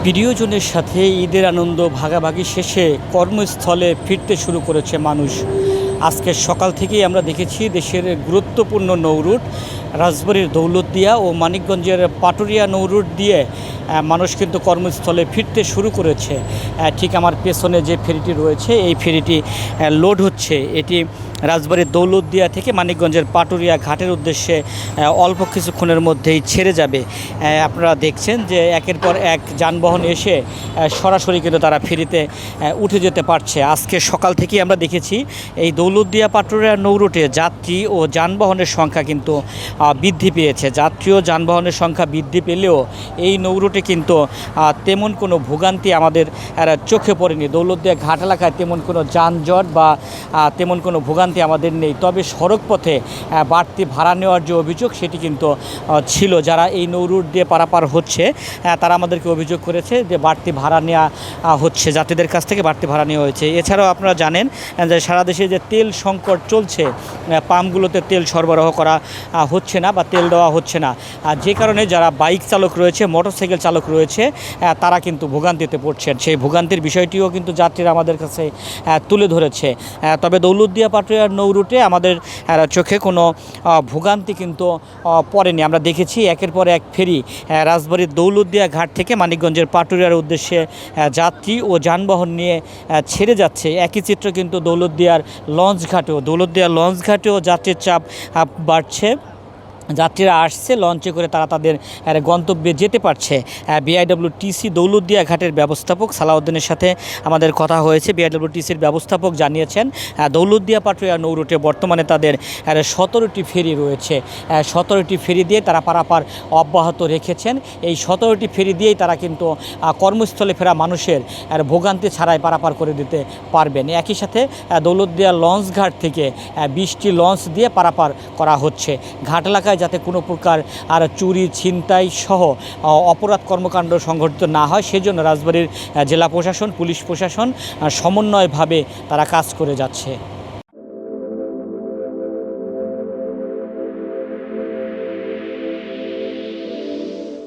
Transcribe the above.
প্রিয়জনের সাথে ঈদের আনন্দ ভাগাভাগি শেষে কর্মস্থলে ফিরতে শুরু করেছে মানুষ। আজকের সকাল থেকেই আমরা দেখেছি দেশের গুরুত্বপূর্ণ নৌরুট রাজবাড়ীর দৌলতদিয়া ও মানিকগঞ্জের পাটুরিয়া নৌরুট দিয়ে মানুষ কিন্তু কর্মস্থলে ফিরতে শুরু করেছে। ঠিক আমার পেছনে যে ফেরিটি রয়েছে এই ফেরিটি লোড হচ্ছে। এটি রাজবাড়ীর দৌলতদিয়া থেকে মানিকগঞ্জের পাটুরিয়া ঘাটের উদ্দেশ্যে অল্প কিছুক্ষণের মধ্যেই ছেড়ে যাবে। আপনারা দেখছেন যে একের পর এক যানবাহন এসে সরাসরি কিন্তু তারা ফেরিতে উঠে যেতে পারছে। আজকে সকাল থেকেই আমরা দেখেছি এই দৌলতদিয়া পাটুরিয়া নৌরুটে যাত্রী ও যানবাহনের সংখ্যা কিন্তু বৃদ্ধি পেয়েছে। যাত্রী ও যানবাহনের সংখ্যা বৃদ্ধি পেলেও এই নৌরুটে কিন্তু তেমন কোনো ভোগান্তি আমাদের চোখে পড়েনি। দৌলতদিয়া ঘাট এলাকায় তেমন কোনো যানজট বা তেমন কোনো ভোগান্তি আমাদের নেই। তবে সড়ক পথে বাড়তি ভাড়া নেওয়ার যে অভিযোগ সেটি কিন্তু ছিল। যারা এই নৌরুট দিয়ে পারাপার হচ্ছে তারা আমাদেরকে অভিযোগ করেছে যে বাড়তি ভাড়া নেওয়া হচ্ছে, যাত্রীদের কাছ থেকে বাড়তি ভাড়া নেওয়া হয়েছে। এছাড়াও আপনারা জানেন যে সারা দেশে যে তেল সংকট চলছে, পাম্পগুলোতে তেল সরবরাহ করা হচ্ছে না বা তেল দেওয়া হচ্ছে না, যে কারণে যারা বাইক চালক রয়েছে, মোটরসাইকেল চালক রয়েছে তারা কিন্তু ভোগান্তিতে পড়ছেন। সেই ভোগান্তির বিষয়টিও কিন্তু যাত্রীরা আমাদের কাছে তুলে ধরেছে। তবে দৌলতদিয়া পাটুরিয়া নৌরুটে আমাদের চোখে কোনো ভোগান্তি কিন্তু পড়েনি। আমরা দেখেছি একের পর এক ফেরি রাজবাড়ীর দৌলতদিয়া ঘাট থেকে মানিকগঞ্জের পাটুরিয়ার উদ্দেশ্যে যাত্রী ও যানবাহন নিয়ে ছেড়ে যাচ্ছে। একই চিত্র কিন্তু দৌলতদিয়ার লঞ্চ ঘাটেও যাত্রীর চাপ বাড়ছে। যাত্রীরা আসছে লঞ্চে করে, তারা তাদের গন্তব্যে যেতে পারছে। বিআইডব্লিউটিসি দৌলতদিয়া ঘাটের ব্যবস্থাপক সালাউদ্দিনের সাথে আমাদের কথা হয়েছে। বিআইডব্লিউটিসির ব্যবস্থাপক জানিয়েছেন দৌলতদিয়া পাটুরিয়া নৌরুটে বর্তমানে তাদের 17টি ফেরি রয়েছে। 17টি ফেরি দিয়ে তারা পারাপার অব্যাহত রেখেছেন। এই 17টি ফেরি দিয়েই তারা কিন্তু কর্মস্থলে ফেরা মানুষের ভোগান্তি ছাড়াই পারাপার করে দিতে পারবেন। একই সাথে দৌলতদিয়া লঞ্চ ঘাট থেকে 20টি লঞ্চ দিয়ে পারাপার করা হচ্ছে। ঘাট এলাকায় যাতে কোনো প্রকার চুরি ছিনতাই সহ অপরাধ কর্মকাণ্ড সংঘটিত না হয় সেজন্য রাজবাড়ীর জেলা প্রশাসন, পুলিশ প্রশাসন সমন্বয়ভাবে তারা কাজ করে যাচ্ছে।